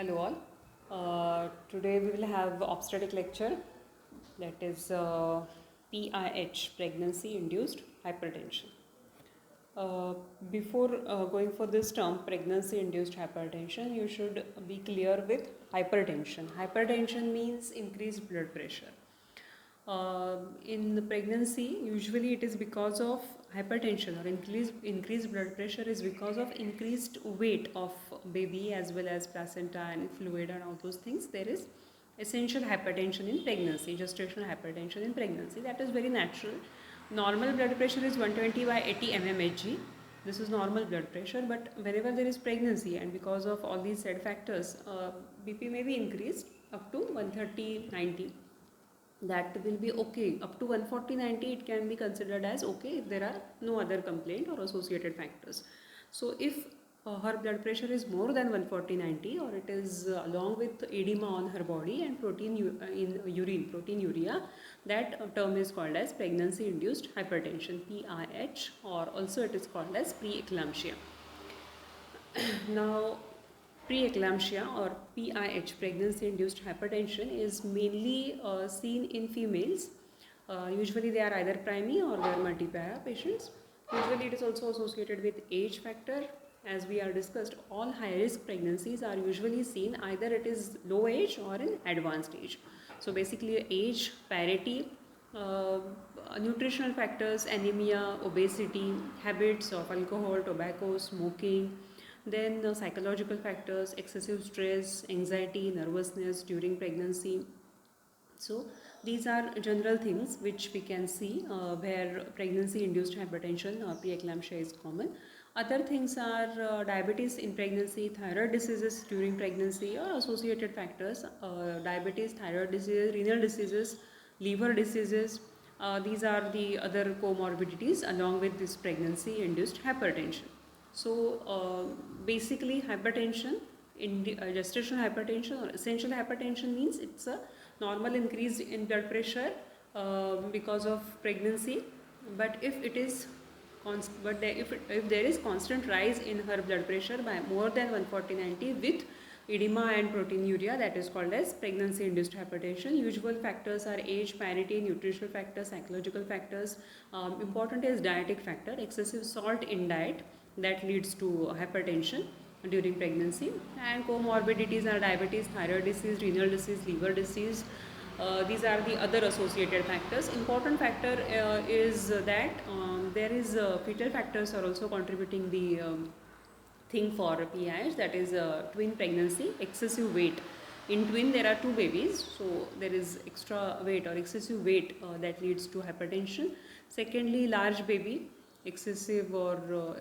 Hello all. Today we will have obstetric lecture, that is PIH, pregnancy induced hypertension. Before going for this term, pregnancy induced hypertension, you should be clear with hypertension. Hypertension means increased blood pressure. In the pregnancy, usually it is because of hypertension, or increased blood pressure is because of increased weight of baby as well as placenta and fluid and all those things. There is essential hypertension in pregnancy, gestational hypertension in pregnancy. That is very natural. Normal blood pressure is 120 by 80 mmHg. This is normal blood pressure, but whenever there is pregnancy and because of all these said factors, BP may be increased up to 130/90. That will be okay. Up to 140/90 it can be considered as okay if there are no other complaint or associated factors. So if her blood pressure is more than 140/90, or it is along with edema on her body and protein in urine, proteinuria, that term is called as pregnancy induced hypertension, PIH, or also it is called as preeclampsia. Now, preeclampsia or PIH, pregnancy induced hypertension, is mainly seen in females. Usually they are either primary or they are multi-para patients. Usually it is also associated with age factor. As we are discussed, all high risk pregnancies are usually seen either it is low age or in advanced age. So basically age, parity, nutritional factors, anemia, obesity, habits of alcohol, tobacco, smoking, then psychological factors, excessive stress, anxiety, nervousness during pregnancy. So these are general things which we can see where pregnancy induced hypertension or preeclampsia is common. Other things are diabetes in pregnancy, thyroid diseases during pregnancy or associated factors, diabetes, thyroid disease, renal diseases, liver diseases. These are the other comorbidities along with this pregnancy induced hypertension. So basically hypertension, gestational hypertension or essential hypertension, means it's a normal increase in blood pressure because of pregnancy, but if it is if there is constant rise in her blood pressure by more than 140/90 with edema and proteinuria, that is called as pregnancy induced hypertension. Usual factors are age, parity, nutritional factors, psychological factors. Important is dietetic factor, excessive salt in diet, that leads to hypertension during pregnancy. And comorbidities are diabetes, thyroid disease, renal disease, liver disease. These are the other associated factors. Important factor is that there is fetal factors are also contributing the thing for PIH, that is twin pregnancy, excessive weight. In twin there are two babies, so there is extra weight or excessive weight that leads to hypertension. Secondly, large baby, excessive or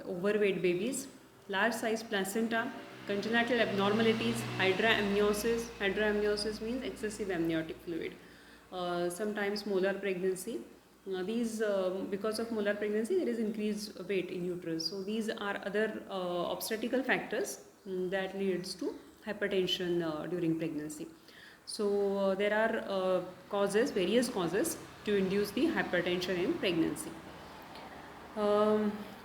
overweight babies, large size placenta, congenital abnormalities, hydramniosis. Hydramniosis means excessive amniotic fluid. Sometimes molar pregnancy. These because of molar pregnancy there is increased weight in uterus. So these are other obstetrical factors that leads to hypertension during pregnancy. So there are various causes to induce the hypertension in pregnancy.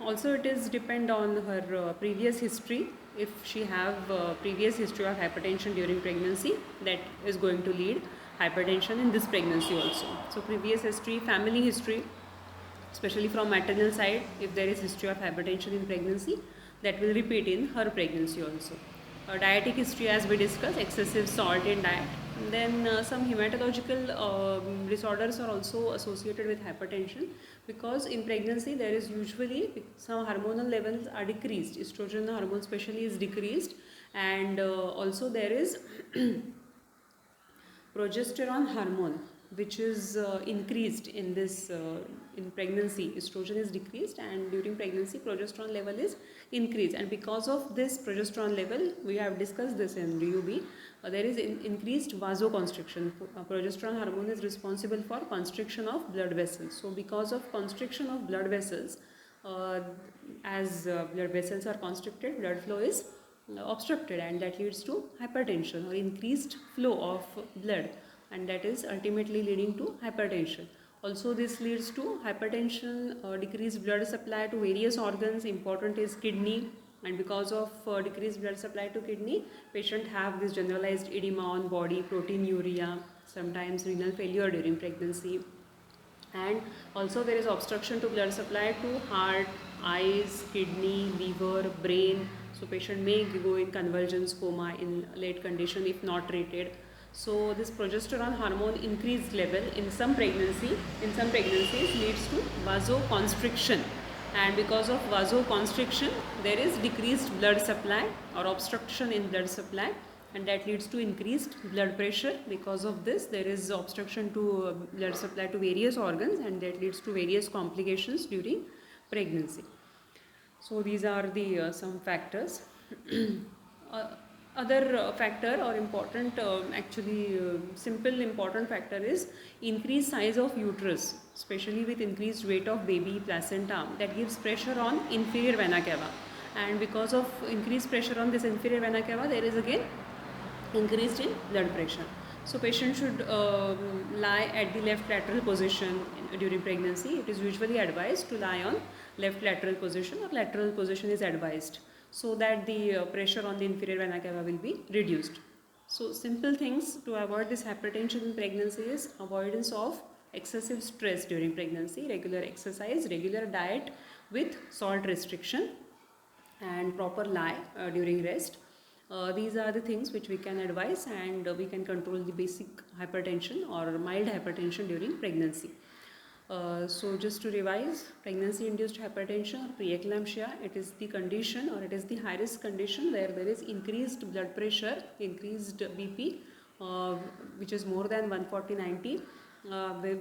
Also it is depend on her previous history. If she have previous history of hypertension during pregnancy, that is going to lead hypertension in this pregnancy also. So previous history, family history, especially from maternal side, if there is history of hypertension in pregnancy, that will repeat in her pregnancy also. Dietetic history, as we discussed, excessive salt in diet. And then some hematological disorders are also associated with hypertension, because in pregnancy there is usually some hormonal levels are decreased. Estrogen hormone especially is decreased, and also there is progesterone hormone which is increased in this in pregnancy. Estrogen is decreased and during pregnancy progesterone level is increased, and because of this progesterone level, we have discussed this in DUB, there is increased vasoconstriction. Progesterone hormone is responsible for constriction of blood vessels. So because of constriction of blood vessels, as blood vessels are constricted, blood flow is obstructed, and that leads to hypertension or increased flow of blood, and that is ultimately leading to hypertension. Also this leads to hypertension, decreased blood supply to various organs. Important is kidney, and because of decreased blood supply to kidney, patient have this generalized edema on body, proteinuria, sometimes renal failure during pregnancy, and also there is obstruction to blood supply to heart, eyes, kidney, liver, brain. So patient may go in convulsions, coma in late condition if not treated. So this progesterone hormone increased level in some pregnancies leads to vasoconstriction, and because of vasoconstriction there is decreased blood supply or obstruction in blood supply, and that leads to increased blood pressure. Because of this there is obstruction to blood supply to various organs, and that leads to various complications during pregnancy. So these are the some factors. Other factor or important simple important factor is increased size of uterus, especially with increased weight of baby placenta, that gives pressure on inferior vena cava, and because of increased pressure on this inferior vena cava there is again increased in blood pressure. So patient should lie at the left lateral position during pregnancy. It is usually advised to lie on left lateral position, or lateral position is advised, so that the pressure on the inferior vena cava will be reduced. So simple things to avoid this hypertension in pregnancy is avoidance of excessive stress during pregnancy, regular exercise, regular diet with salt restriction, and proper lie during rest. These are the things which we can advise, and we can control the basic hypertension or mild hypertension during pregnancy. So just to revise, pregnancy induced hypertension or preeclampsia, it is the condition or it is the high risk condition where there is increased blood pressure, increased BP, which is more than 140/90,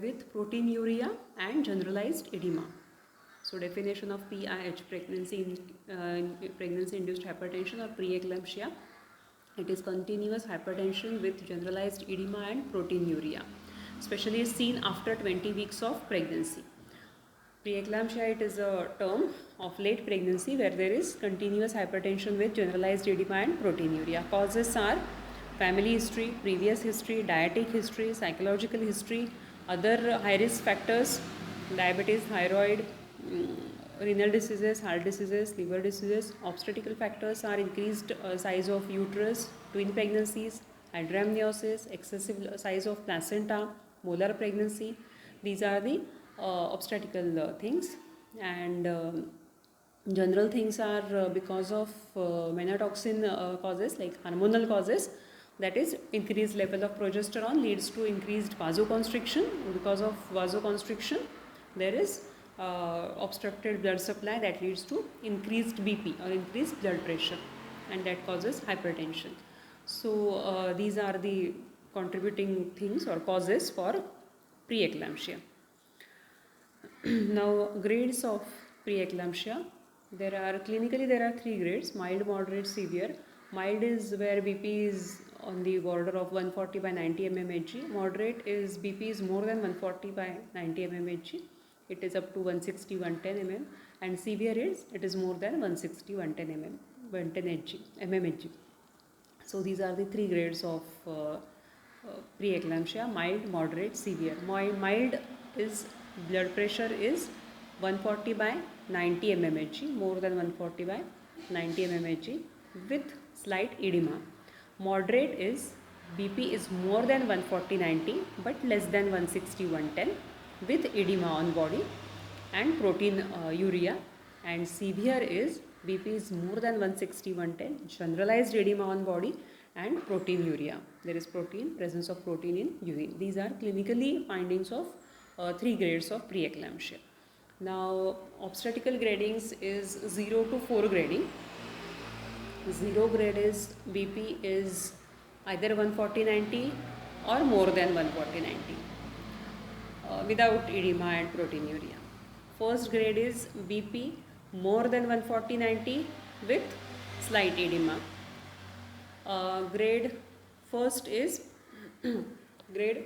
with proteinuria and generalized edema. So definition of PIH, pregnancy induced hypertension or preeclampsia, it is continuous hypertension with generalized edema and proteinuria, especially seen after 20 weeks of pregnancy. Preeclampsia, it is a term of late pregnancy where there is continuous hypertension with generalized edema and proteinuria. Causes are family history, previous history, dietetic history, psychological history, other high risk factors, diabetes, thyroid, renal diseases, heart diseases, liver diseases. Obstetrical factors are increased size of uterus, twin pregnancies, hydramniosis, excessive size of placenta, molar pregnancy. These are the obstetrical things, and general things are because of melatoxin causes, like hormonal causes, that is increased level of progesterone leads to increased vasoconstriction. Because of vasoconstriction there is obstructed blood supply, that leads to increased BP or increased blood pressure, and that causes hypertension. So these are the contributing things or causes for preeclampsia. Now, grades of preeclampsia. Clinically there are 3 grades: mild, moderate, severe. Mild is where BP is on the border of 140/90 mmHg. Moderate is BP is more than 140/90 mmHg. It is up to 160/110 mm, and severe is it is more than 160/110 mmHg. So these are the 3 grades of preeclampsia: mild, moderate, severe. Mild is blood pressure is 140/90 mmHg, more than 140/90 mmHg, with slight edema. Moderate is BP is more than 140/90 but less than 160/110 with edema on body and proteinuria. And severe is BP is more than 160/110, generalized edema on body and proteinuria. There is presence of protein in urine. These are clinically findings of 3 grades of preeclampsia. Now, obstetrical gradings is 0 to 4 grading. 0 grade is BP is either 140/90 or more than 140/90 without edema and proteinuria. First grade is BP more than 140/90 with slight edema. Grade first is grade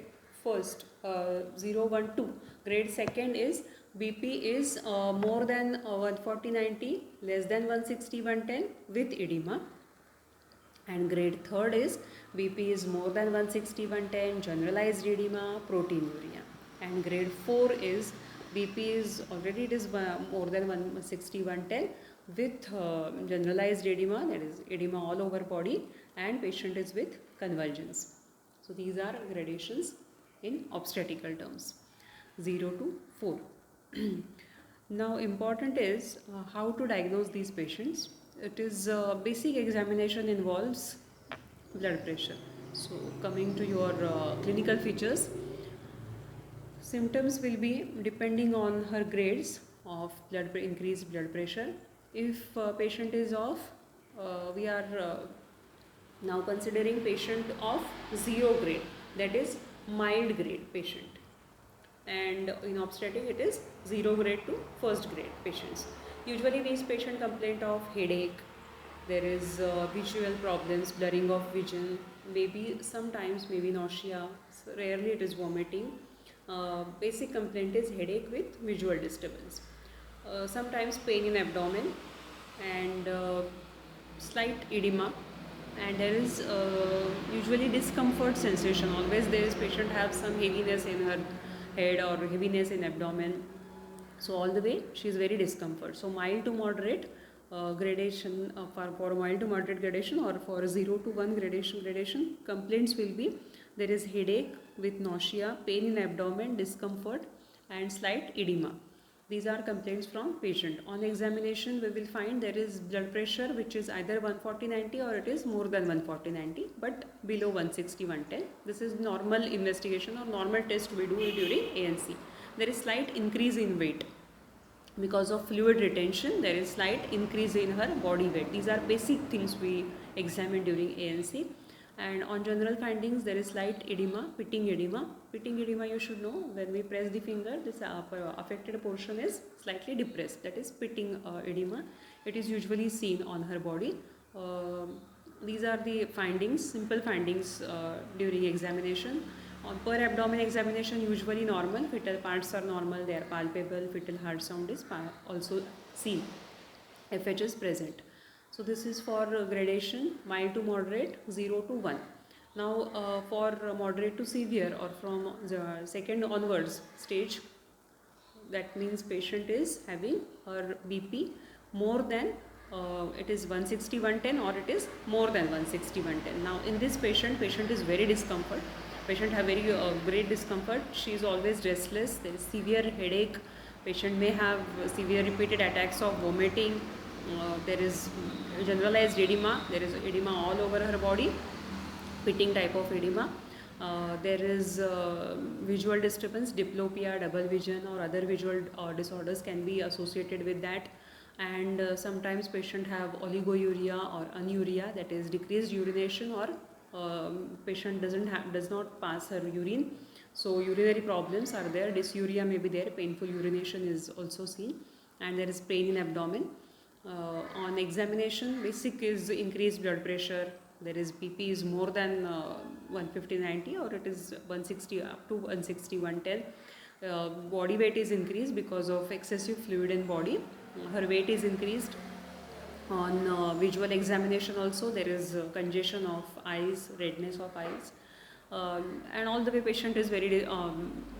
first 0, 1, 2. Grade second is BP is more than 140/90, less than 160/110 with edema. And grade third is BP is more than 160/110, generalized edema, proteinuria. And grade 4 is BP is already it is more than 160/110 with generalized edema, that is edema all over body, and patient is with convulsions. So these are gradations in obstetrical terms, 0 to 4. Now important is how to diagnose these patients. It is basic examination involves blood pressure. So coming to your clinical features, symptoms will be depending on her grades of increased blood pressure. If patient is of, we are now considering patient of 0 grade, that is mild grade patient, and in obstetric it is 0 grade to 1st grade patients. Usually these patients complain of headache, there is visual problems, blurring of vision, maybe sometimes maybe nausea, so rarely it is vomiting. Basic complaint is headache with visual disturbance. Sometimes pain in abdomen and slight edema, and there is usually discomfort sensation. Always there is patient have some heaviness in her head or heaviness in abdomen. So all the way she is very discomfort. So mild to moderate gradation, for mild to moderate gradation or for 0 to 1 gradation complaints will be there is headache with nausea, pain in abdomen, discomfort and slight edema. These are complaints from patient. On examination we will find there is blood pressure which is either 140/90 or it is more than 140/90 but below 160/110. This is normal investigation or normal test we do during ANC. There is slight increase in weight. Because of fluid retention, there is slight increase in her body weight. These are basic things we examine during ANC. And on general findings, there is slight edema, pitting edema. Pitting edema, you should know, when we press the finger, this affected portion is slightly depressed. That is pitting edema. It is usually seen on her body. These are the findings, simple findings during examination. On per abdomen examination, usually normal, fetal parts are normal, they are palpable, fetal heart sound is also seen, FH is present. So this is for gradation, mild to moderate, 0 to 1. Now for moderate to severe or from the 2nd onwards stage, that means patient is having her BP more than it is 160/110 or it is more than 160/110. Now in this patient is very discomfort. Patient have very great discomfort. She is always restless. There is severe headache. Patient may have severe repeated attacks of vomiting. There is generalized edema. There is edema all over her body, pitting type of edema. There is visual disturbance, diplopia, double vision or other visual disorders can be associated with that. And sometimes patient have oliguria or anuria, that is decreased urination, or patient does not pass her urine, so urinary problems are there, dysuria may be there, painful urination is also seen, and there is pain in abdomen. On examination, basic is increased blood pressure, there is BP is more than 150/90 or it is 160 up to 160/110. Body weight is increased because of excessive fluid in body, her weight is increased. On visual examination also there is congestion of eyes, redness of eyes, and all the way patient is very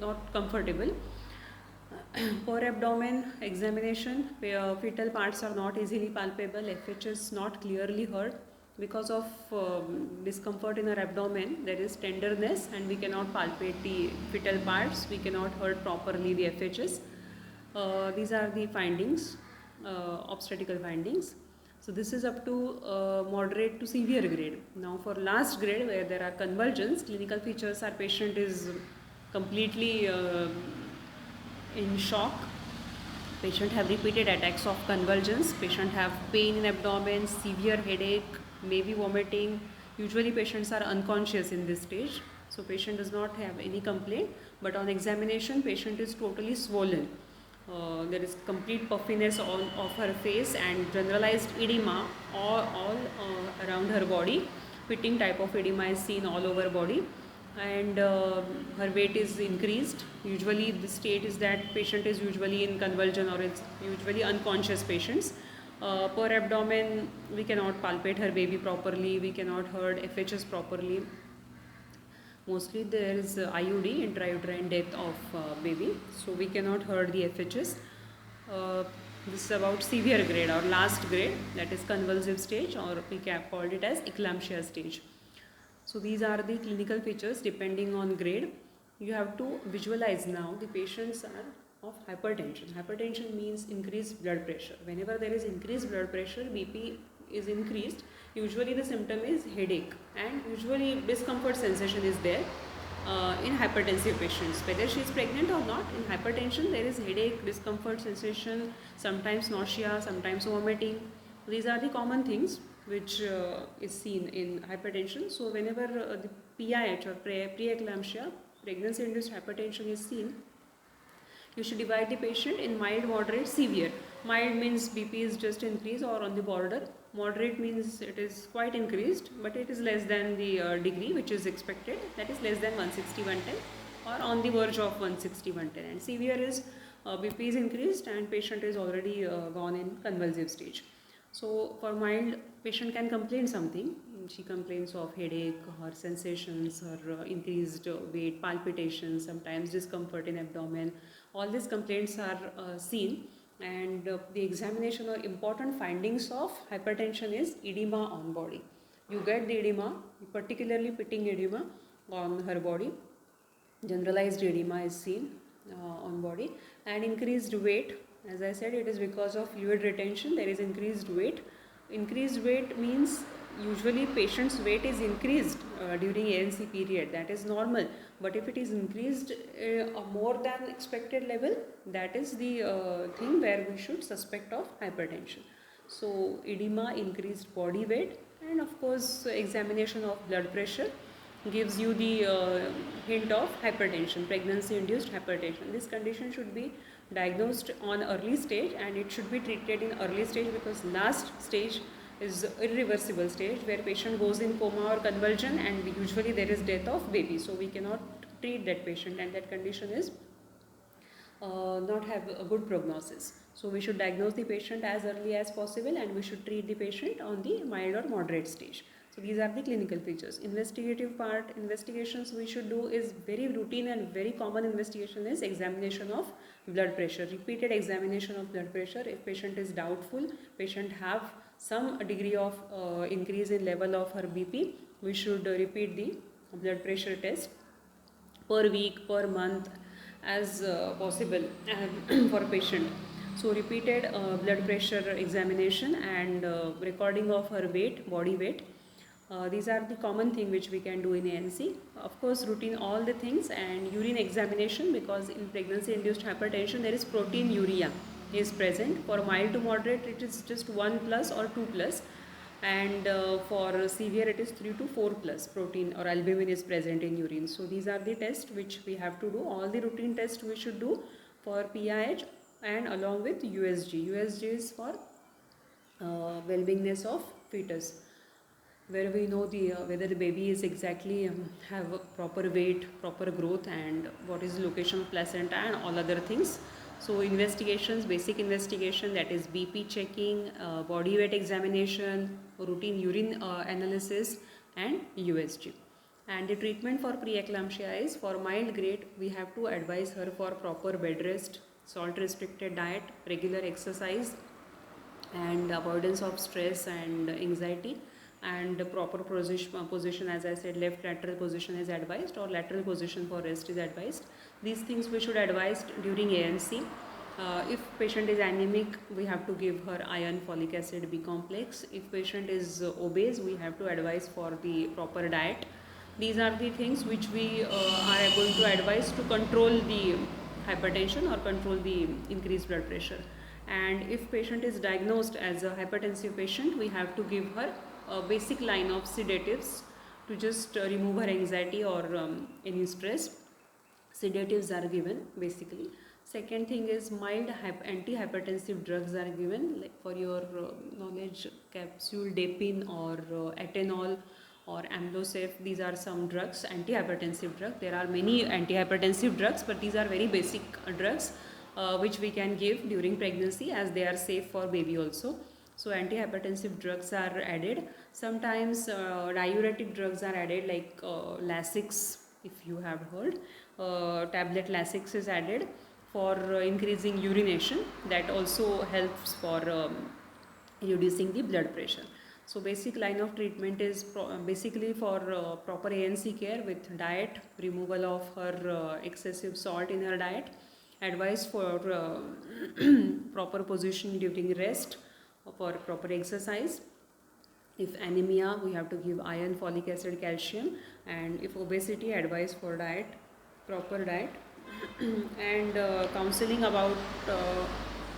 not comfortable. Per abdomen examination, fetal parts are not easily palpable, FH is not clearly heard. Because of discomfort in her abdomen, there is tenderness and we cannot palpate the fetal parts, we cannot heard properly the FHs. These are the findings, obstetrical findings. So this is up to moderate to severe grade. Now for last grade, where there are convulsions, clinical features are patient is completely in shock. Patient have repeated attacks of convulsions. Patient have pain in abdomen, severe headache, maybe vomiting. Usually patients are unconscious in this stage. So patient does not have any complaint. But on examination, patient is totally swollen. There is complete puffiness of her face and generalized edema all around her body. Pitting type of edema is seen all over body, and her weight is increased. Usually the state is that patient is usually in convulsion or it's usually unconscious patients. Per abdomen, we cannot palpate her baby properly, we cannot heard FHs properly. Mostly there is IUD, intrauterine death of baby, so we cannot heard the FHs. This is about severe grade or last grade, that is convulsive stage, or we can call it as eclampsia stage. So these are the clinical features depending on grade. You have to visualize now the patients are of hypertension. Hypertension means increased blood pressure. Whenever there is increased blood pressure, BP is increased. Usually the symptom is headache, and usually discomfort sensation is there in hypertensive patients. Whether she is pregnant or not, in hypertension there is headache, discomfort sensation, sometimes nausea, sometimes vomiting. These are the common things which is seen in hypertension. So whenever the PIH or preeclampsia, pregnancy induced hypertension, is seen, you should divide the patient in mild, moderate, severe. Mild means BP is just increased or on the border. Moderate means it is quite increased, but it is less than the degree which is expected, that is less than 160, 110, or on the verge of 160, 110. And severe is BP is increased and patient is already gone in convulsive stage. So for mild, patient can complain something. She complains of headache, her sensations, her increased weight, palpitations, sometimes discomfort in abdomen. All these complaints are seen, and the examination or important findings of hypertension is edema on body. You get the edema, particularly pitting edema on her body. Generalized edema is seen on body, and increased weight. As I said, it is because of fluid retention. There is increased weight. Increased weight means usually patient's weight is increased during ANC period. That is normal. But if it is increased more than expected level, that is the thing where we should suspect of hypertension. So edema, increased body weight, and of course examination of blood pressure gives you the hint of hypertension, pregnancy induced hypertension. This condition should be diagnosed on early stage, and it should be treated in early stage, because last stage is irreversible stage where patient goes in coma or convulsion, and usually there is death of baby. So we cannot treat that patient, and that condition is not have a good prognosis. So we should diagnose the patient as early as possible, and we should treat the patient on the mild or moderate stage. So these are the clinical features. Investigative part, investigations we should do is very routine and very common investigation is examination of blood pressure. Repeated examination of blood pressure. If patient is doubtful, patient have some degree of increase in level of her BP, we should repeat the blood pressure test per week, per month, as possible for patient. So repeated blood pressure examination and recording of her weight, body weight. These are the common thing which we can do in ANC. Of course, routine all the things, and urine examination, because in pregnancy induced hypertension there is proteinuria is present. For mild to moderate it is just 1 plus or 2 plus, and for severe it is 3 to 4 plus protein or albumin is present in urine. So these are the tests which we have to do. All the routine tests we should do for PIH, and along with USG. USG is for well-beingness of fetus, where we know the whether the baby is exactly have a proper weight, proper growth, and what is the location of placenta and all other things. So investigations, basic investigation, that is BP checking, body weight examination, routine urine analysis, and USG. And the treatment for preeclampsia is, for mild grade we have to advise her for proper bed rest, salt restricted diet, regular exercise, and avoidance of stress and anxiety, and proper position, as I said, left lateral position is advised, or lateral position for rest is advised. These things we should advise during ANC. If patient is anemic, we have to give her iron, folic acid, B complex. If patient is obese, we have to advise for the proper diet. These are the things which we are able to advise to control the hypertension or control the increased blood pressure. And if patient is diagnosed as a hypertensive patient, we have to give her a basic line of sedatives to just remove her anxiety or any stress. Sedatives are given basically. Second thing is mild antihypertensive drugs are given, like for your knowledge, capsuldapine or atenol or amloseph. These are some drugs, antihypertensive drugs. There are many antihypertensive drugs, but these are very basic drugs which we can give during pregnancy, as they are safe for baby also. So antihypertensive drugs are added. Sometimes diuretic drugs are added, like Lasix, if you have heard. Tablet Lasix is added. for increasing urination. That also helps for reducing the blood pressure. So basic line of treatment is basically for proper ANC care with diet, removal of her excessive salt in her diet, advice for proper position during rest, for proper exercise. If anemia, we have to give iron, folic acid, calcium, and if obesity, advice for diet, proper diet, and counseling about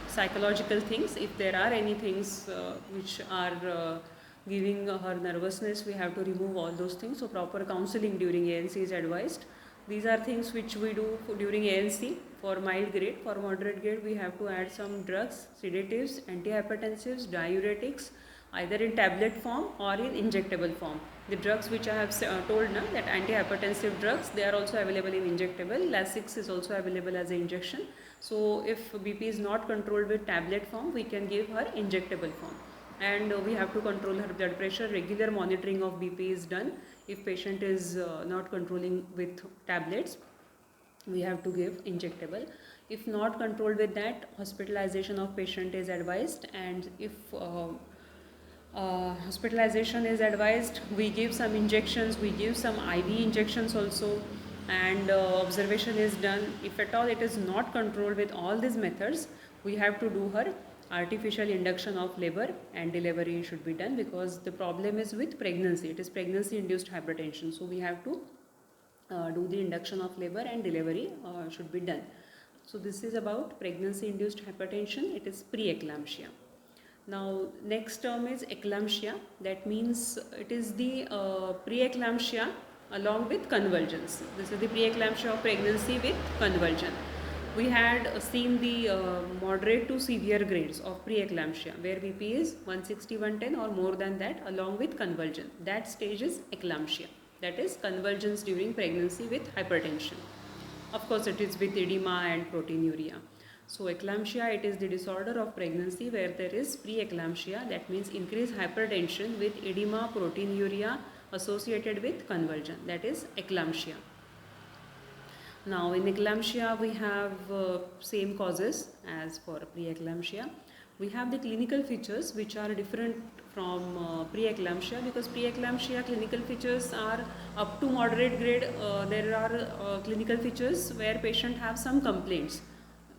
psychological things. If there are any things which are giving her nervousness, we have to remove all those things. So proper counseling during ANC is advised. These are things which we do during ANC. For mild grade, for moderate grade, we have to add some drugs, sedatives, antihypertensives, diuretics, either in tablet form or in injectable form. The drugs which I have told now, that antihypertensive drugs, they are also available in injectable. Lasix is also available as an injection. So if BP is not controlled with tablet form, we can give her injectable form. And we have to control her blood pressure. Regular monitoring of BP is done. If patient is not controlling with tablets, we have to give injectable. If not controlled with that, hospitalization of patient is advised. And if hospitalization is advised, we give some injections, we give some IV injections also, and observation is done. If at all it is not controlled with all these methods, we have to do her artificial induction of labor, and delivery should be done, because the problem is with pregnancy. It is pregnancy induced hypertension, so we have to do the induction of labor, and delivery should be done. So this is about pregnancy induced hypertension. It is preeclampsia. Now next term is eclampsia. That means it is the preeclampsia along with convulsions. This is the preeclampsia of pregnancy with convulsion. We had seen the moderate to severe grades of preeclampsia, where BP is 160, 110 or more than that, along with convulsion. That stage is eclampsia. That is convulsions during pregnancy with hypertension. Of course, it is with edema and proteinuria. So eclampsia, it is the disorder of pregnancy where there is preeclampsia, that means increased hypertension with edema, proteinuria associated with convulsion. That is eclampsia. Now in eclampsia, we have same causes as for preeclampsia. We have the clinical features which are different from preeclampsia, because preeclampsia clinical features are up to moderate grade. There are clinical features where patient have some complaints.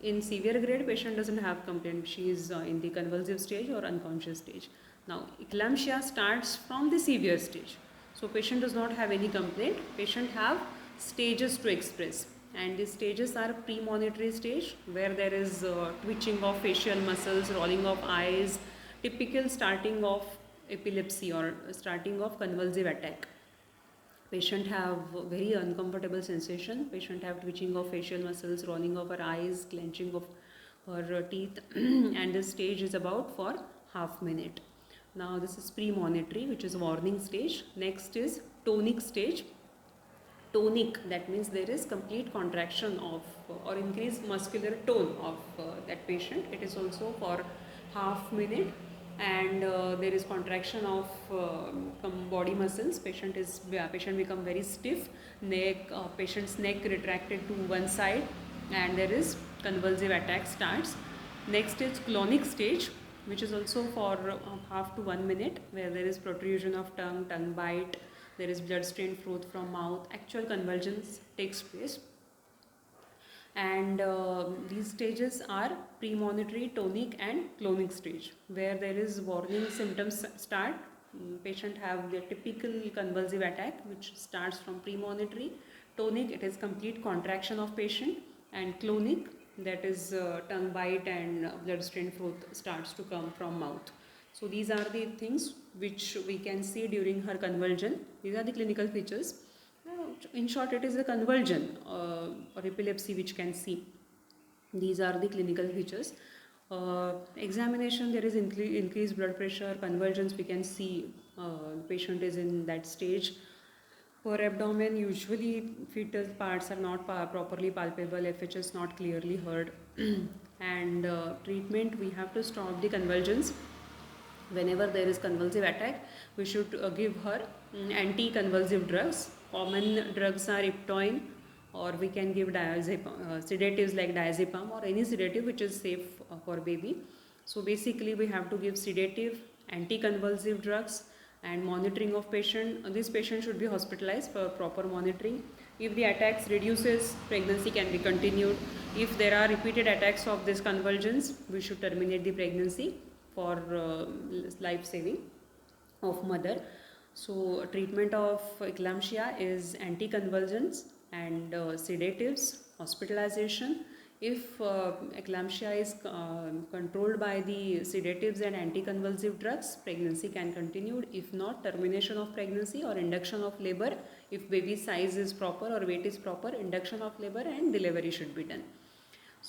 In severe grade, patient doesn't have complaint. She is in the convulsive stage or unconscious stage. Now eclampsia starts from the severe stage. So patient does not have any complaint. Patient have stages to express, and these stages are premonitory stage, where there is twitching of facial muscles, rolling of eyes, typical starting of epilepsy or starting of convulsive attack. Patient have very uncomfortable sensation. Patient have twitching of facial muscles, rolling of her eyes, clenching of her teeth, and this stage is about for half minute. Now this is premonitory, which is warning stage. Next is tonic stage. Tonic, that means there is complete contraction of or increased muscular tone of that patient. It is also for half minute, and there is contraction of body muscles. Patient become very stiff, neck, patient's neck retracted to one side, and there is convulsive attack starts. Next is clonic stage, which is also for half to 1 minute, where there is protrusion of tongue bite, there is blood stained froth from mouth, actual convulsions takes place. And these stages are premonitory, tonic and clonic stage, where there is warning symptoms start. Patient have the typical convulsive attack, which starts from premonitory. Tonic, it is complete contraction of patient, and clonic, that is tongue bite and blood stained froth starts to come from mouth. So these are the things which we can see during her convulsion. These are the clinical features. In short, it is a convulsion or epilepsy which can see. These are the clinical features. Examination, there is increased blood pressure, convulsions, we can see patient is in that stage. For abdomen, usually fetal parts are not properly palpable, FHS not clearly heard. And treatment, we have to stop the convulsions. Whenever there is convulsive attack, we should give her anti-convulsive drugs. Common drugs are Iptoin, or we can give sedatives like diazepam or any sedative which is safe for baby. So basically we have to give sedative, anticonvulsive drugs, and monitoring of patient. This patient should be hospitalized for proper monitoring. If the attacks reduces, pregnancy can be continued. If there are repeated attacks of this convulsions, we should terminate the pregnancy for life saving of mother. So treatment of eclampsia is anticonvulsants and sedatives, hospitalization. If eclampsia is controlled by the sedatives and anticonvulsive drugs, pregnancy can continue. If not, termination of pregnancy or induction of labor. If baby size is proper or weight is proper, induction of labor and delivery should be done.